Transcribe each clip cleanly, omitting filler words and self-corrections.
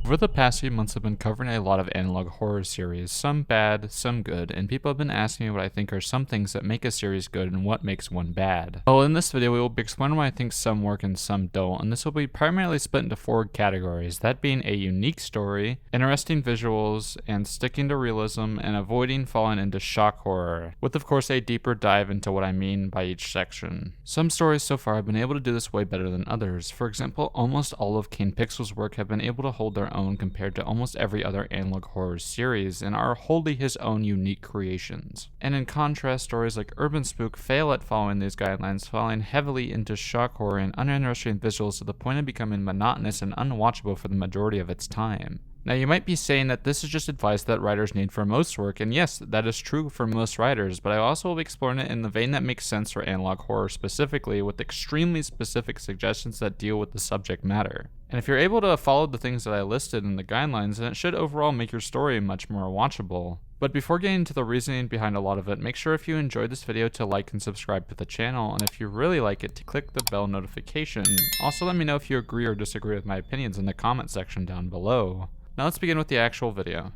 Over the past few months, I've been covering a lot of analog horror series, some bad, some good, and people have been asking me what I think are some things that make a series good and what makes one bad. Well, in this video, we will be exploring why I think some work and some don't, and this will be primarily split into 4 categories, that being a unique story, interesting visuals, and sticking to realism, and avoiding falling into shock horror, with of course a deeper dive into what I mean by each section. Some stories so far have been able to do this way better than others. For example, almost all of Kane Pixel's work have been able to hold their own compared to almost every other analog horror series and are wholly his own unique creations. And in contrast, stories like Urban Spook fail at following these guidelines, falling heavily into shock horror and uninteresting visuals to the point of becoming monotonous and unwatchable for the majority of its time. Now, you might be saying that this is just advice that writers need for most work, and yes, that is true for most writers, but I also will be exploring it in the vein that makes sense for analog horror specifically, with extremely specific suggestions that deal with the subject matter. And if you're able to follow the things that I listed in the guidelines, then it should overall make your story much more watchable. But before getting into the reasoning behind a lot of it, make sure if you enjoyed this video to like and subscribe to the channel, and if you really like it, to click the bell notification. Also, let me know if you agree or disagree with my opinions in the comment section down below. Now let's begin with the actual video.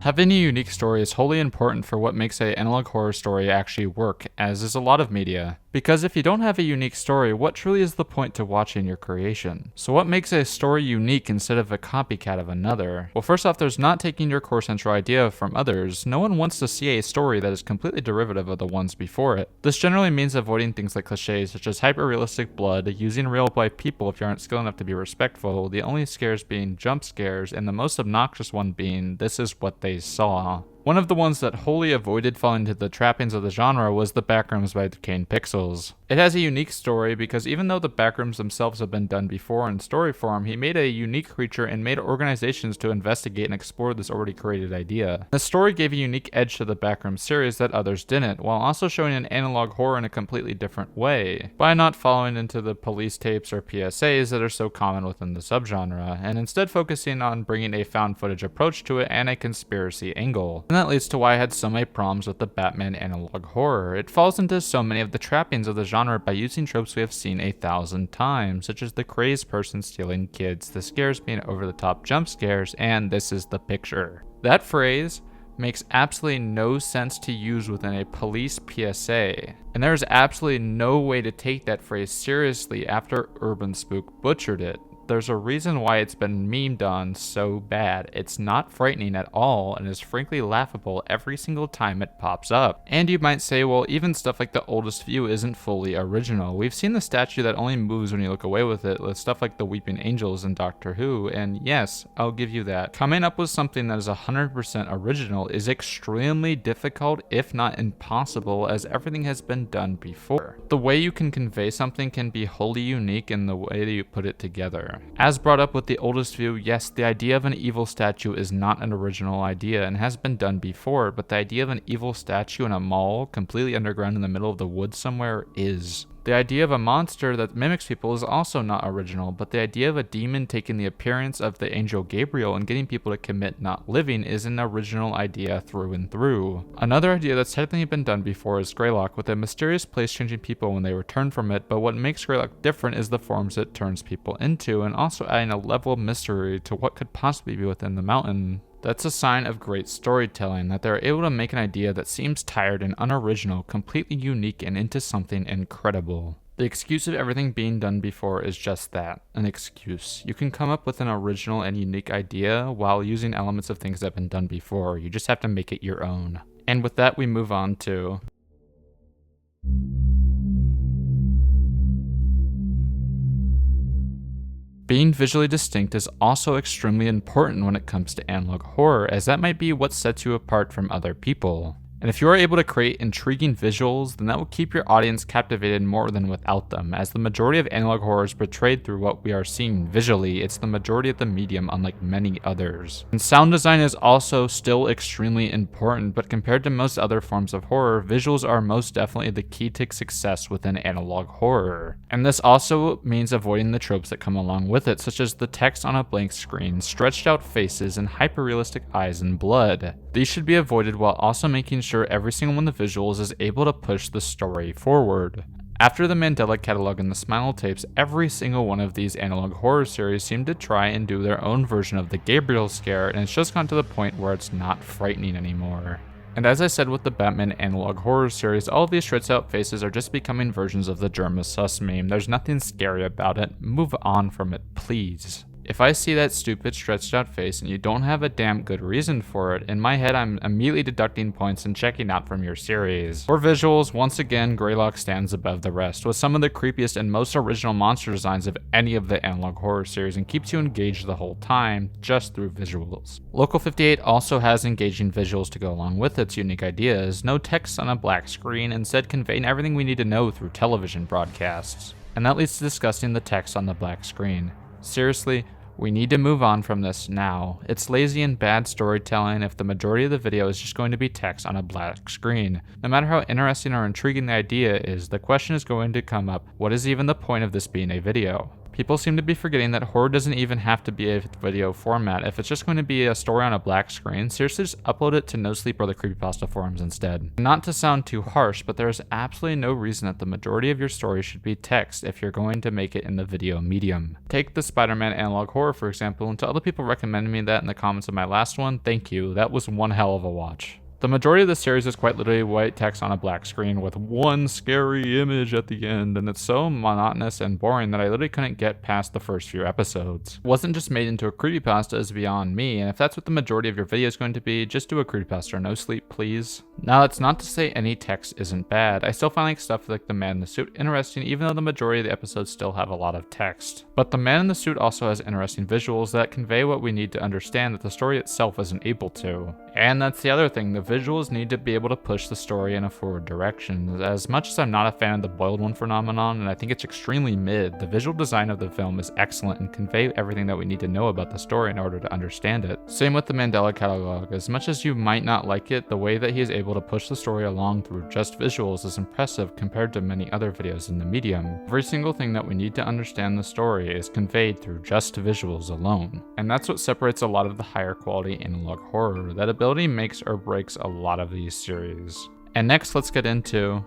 Having a unique story is wholly important for what makes an analog horror story actually work, as is a lot of media. Because if you don't have a unique story, what truly is the point to watching your creation? So what makes a story unique instead of a copycat of another? Well, first off, there's not taking your core central idea from others. No one wants to see a story that is completely derivative of the ones before it. This generally means avoiding things like cliches such as hyper-realistic blood, using real-life people if you aren't skilled enough to be respectful, the only scares being jump scares, and the most obnoxious one being, this is what they saw. One of the ones that wholly avoided falling into the trappings of the genre was The Backrooms by Kane Pixels. It has a unique story because even though the backrooms themselves have been done before in story form, he made a unique creature and made organizations to investigate and explore this already created idea. The story gave a unique edge to the Backrooms series that others didn't, while also showing an analog horror in a completely different way, by not following into the police tapes or PSAs that are so common within the subgenre, and instead focusing on bringing a found footage approach to it and a conspiracy angle. And that leads to why I had so many problems with the Batman analog horror. It falls into so many of the trappings of the genre by using tropes we have seen 1,000 times, such as the crazed person stealing kids, the scares being over-the-top jump scares, and this is the picture. That phrase makes absolutely no sense to use within a police PSA, and there is absolutely no way to take that phrase seriously after Urban Spook butchered it. There's a reason why it's been memed on so bad. It's not frightening at all and is frankly laughable every single time it pops up. And you might say, well, even stuff like The Oldest View isn't fully original. We've seen the statue that only moves when you look away with it, with stuff like the Weeping Angels in Doctor Who, and yes, I'll give you that. Coming up with something that is 100% original is extremely difficult, if not impossible, as everything has been done before. The way you can convey something can be wholly unique in the way that you put it together. As brought up with The Oldest View, yes, the idea of an evil statue is not an original idea and has been done before, but the idea of an evil statue in a mall, completely underground in the middle of the woods somewhere, is. The idea of a monster that mimics people is also not original, but the idea of a demon taking the appearance of the angel Gabriel and getting people to commit not living is an original idea through and through. Another idea that's technically been done before is Greylock, with a mysterious place changing people when they return from it, but what makes Greylock different is the forms it turns people into, and also adding a level of mystery to what could possibly be within the mountain. That's a sign of great storytelling, that they're able to make an idea that seems tired and unoriginal, completely unique and into something incredible. The excuse of everything being done before is just that, an excuse. You can come up with an original and unique idea while using elements of things that have been done before. You just have to make it your own. And with that, we move on to being visually distinct is also extremely important when it comes to analog horror, as that might be what sets you apart from other people. And if you are able to create intriguing visuals, then that will keep your audience captivated more than without them, as the majority of analog horror is portrayed through what we are seeing visually. It's the majority of the medium, unlike many others. And sound design is also still extremely important, but compared to most other forms of horror, visuals are most definitely the key to success within analog horror. And this also means avoiding the tropes that come along with it, such as the text on a blank screen, stretched out faces, and hyper-realistic eyes and blood. These should be avoided while also making sure every single one of the visuals is able to push the story forward. After the Mandela Catalog and the Smile tapes, every single one of these analog horror series seemed to try and do their own version of the Gabriel scare, and it's just gotten to the point where it's not frightening anymore. And as I said with the Batman analog horror series, all of these stretched out faces are just becoming versions of the Germa Sus meme. There's nothing scary about it. Move on from it, please. If I see that stupid stretched out face and you don't have a damn good reason for it, in my head I'm immediately deducting points and checking out from your series. For visuals, once again, Greylock stands above the rest, with some of the creepiest and most original monster designs of any of the analog horror series, and keeps you engaged the whole time, just through visuals. Local 58 also has engaging visuals to go along with its unique ideas, no text on a black screen, instead conveying everything we need to know through television broadcasts. And that leads to discussing the text on the black screen. Seriously, we need to move on from this now. It's lazy and bad storytelling if the majority of the video is just going to be text on a black screen. No matter how interesting or intriguing the idea is, the question is going to come up, what is even the point of this being a video? People seem to be forgetting that horror doesn't even have to be a video format. If it's just going to be a story on a black screen, seriously just upload it to No Sleep or the Creepypasta forums instead. Not to sound too harsh, but there is absolutely no reason that the majority of your story should be text if you're going to make it in the video medium. Take the Spider-Man analog horror for example, and to other people recommending me that in the comments of my last one, thank you, that was one hell of a watch. The majority of the series is quite literally white text on a black screen with one scary image at the end, and it's so monotonous and boring that I literally couldn't get past the first few episodes. It wasn't just made into a creepypasta is beyond me, and if that's what the majority of your video is going to be, just do a creepypasta or No Sleep, please. Now that's not to say any text isn't bad. I still find like stuff like the Man in the Suit interesting, even though the majority of the episodes still have a lot of text. But the Man in the Suit also has interesting visuals that convey what we need to understand that the story itself isn't able to. And that's the other thing, the visuals need to be able to push the story in a forward direction. As much as I'm not a fan of the boiled one phenomenon, and I think it's extremely mid, the visual design of the film is excellent and convey everything that we need to know about the story in order to understand it. Same with the Mandela Catalog. As much as you might not like it, the way that he is able to push the story along through just visuals is impressive compared to many other videos in the medium. Every single thing that we need to understand the story is conveyed through just visuals alone. And that's what separates a lot of the higher quality analog horror. That ability makes or breaks a lot of these series. And next, let's get into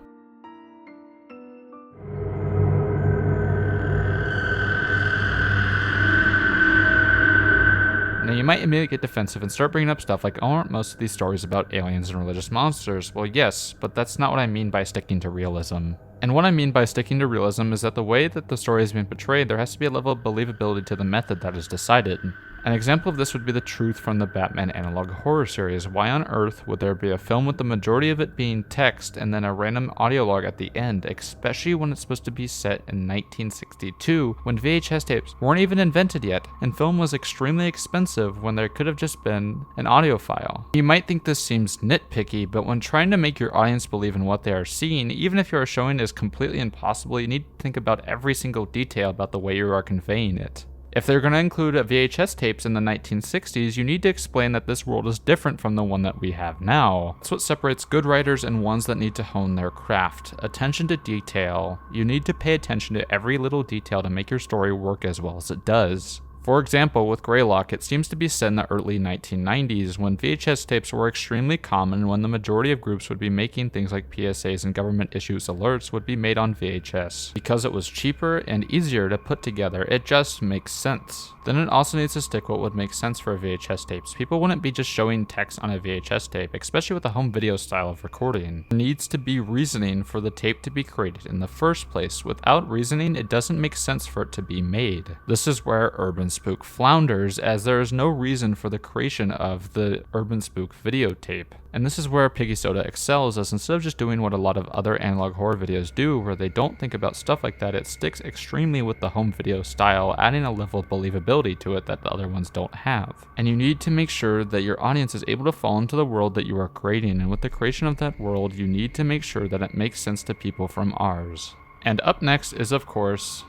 Now you might immediately get defensive and start bringing up stuff like, aren't most of these stories about aliens and religious monsters? Well, yes, but that's not what I mean by sticking to realism. And what I mean by sticking to realism is that the way that the story has been portrayed, there has to be a level of believability to the method that is decided. An example of this would be the truth from the Batman analog horror series. Why on earth would there be a film with the majority of it being text and then a random audio log at the end, especially when it's supposed to be set in 1962, when VHS tapes weren't even invented yet, and film was extremely expensive when there could have just been an audio file? You might think this seems nitpicky, but when trying to make your audience believe in what they are seeing, even if you are showing it as completely impossible, you need to think about every single detail about the way you are conveying it. If they're going to include VHS tapes in the 1960s, you need to explain that this world is different from the one that we have now. That's what separates good writers and ones that need to hone their craft. Attention to detail. You need to pay attention to every little detail to make your story work as well as it does. For example, with Greylock, it seems to be set in the early 1990s when VHS tapes were extremely common and when the majority of groups would be making things like PSAs and government issues alerts would be made on VHS. Because it was cheaper and easier to put together, it just makes sense. Then it also needs to stick what would make sense for VHS tapes. People wouldn't be just showing text on a VHS tape, especially with a home video style of recording. There needs to be reasoning for the tape to be created in the first place. Without reasoning, it doesn't make sense for it to be made. This is where Urban Spook flounders, as there is no reason for the creation of the Urban Spook videotape. And this is where Piggy Soda excels, as instead of just doing what a lot of other analog horror videos do, where they don't think about stuff like that, it sticks extremely with the home video style, adding a level of believability to it that the other ones don't have. And you need to make sure that your audience is able to fall into the world that you are creating, and with the creation of that world, you need to make sure that it makes sense to people from ours. And up next is, of course,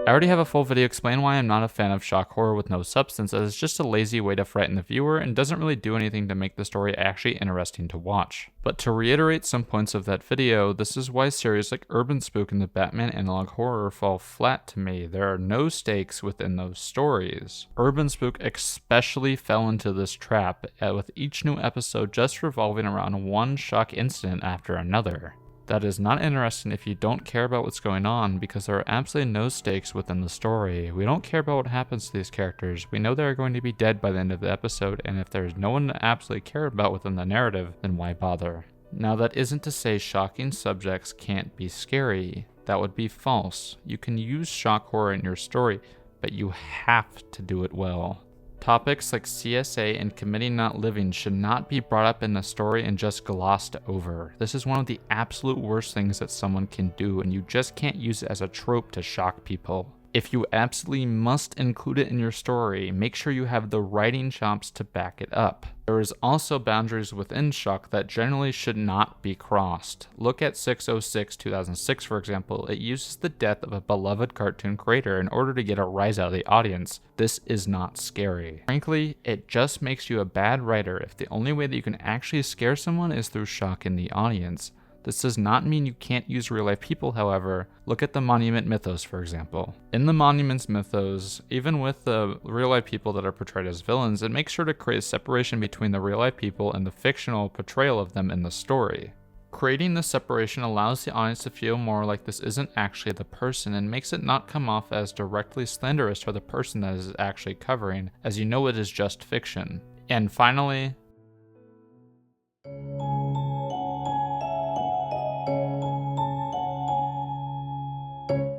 I already have a full video explaining why I'm not a fan of shock horror with no substance, as it's just a lazy way to frighten the viewer and doesn't really do anything to make the story actually interesting to watch. But to reiterate some points of that video, this is why series like Urban Spook and the Batman analog horror fall flat to me. There are no stakes within those stories. Urban Spook especially fell into this trap, with each new episode just revolving around one shock incident after another. That is not interesting if you don't care about what's going on, because there are absolutely no stakes within the story. We don't care about what happens to these characters. We know they're going to be dead by the end of the episode, and if there's no one to absolutely care about within the narrative, then why bother? Now, that isn't to say shocking subjects can't be scary. That would be false. You can use shock horror in your story, but you have to do it well. Topics like CSA and committing not living should not be brought up in the story and just glossed over. This is one of the absolute worst things that someone can do, and you just can't use it as a trope to shock people. If you absolutely must include it in your story, make sure you have the writing chops to back it up. There is also boundaries within shock that generally should not be crossed. Look at 606-2006 for example. It uses the death of a beloved cartoon creator in order to get a rise out of the audience. This is not scary. Frankly, it just makes you a bad writer if the only way that you can actually scare someone is through shock in the audience. This does not mean you can't use real-life people, however. Look at the Monument mythos, for example. In the Monuments mythos, even with the real-life people that are portrayed as villains, it makes sure to create a separation between the real-life people and the fictional portrayal of them in the story. Creating this separation allows the audience to feel more like this isn't actually the person, and makes it not come off as directly slanderous for the person that is actually covering, as you know it is just fiction. And finally,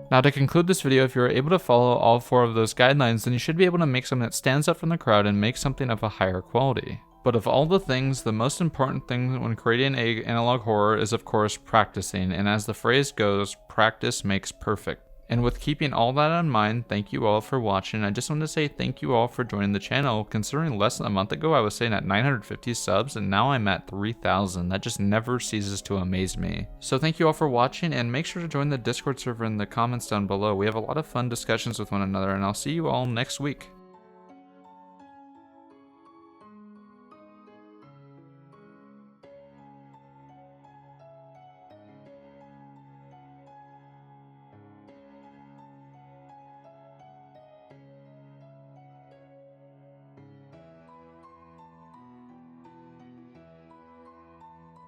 now to conclude this video, if you're able to follow all 4 of those guidelines, then you should be able to make something that stands out from the crowd and make something of a higher quality. But of all the things, the most important thing when creating an analog horror is of course practicing, and as the phrase goes, practice makes perfect. And with keeping all that in mind, thank you all for watching. I just wanted to say thank you all for joining the channel. Considering less than a month ago I was sitting at 950 subs and now I'm at 3,000. That just never ceases to amaze me. So thank you all for watching, and make sure to join the Discord server in the comments down below. We have a lot of fun discussions with one another, and I'll see you all next week.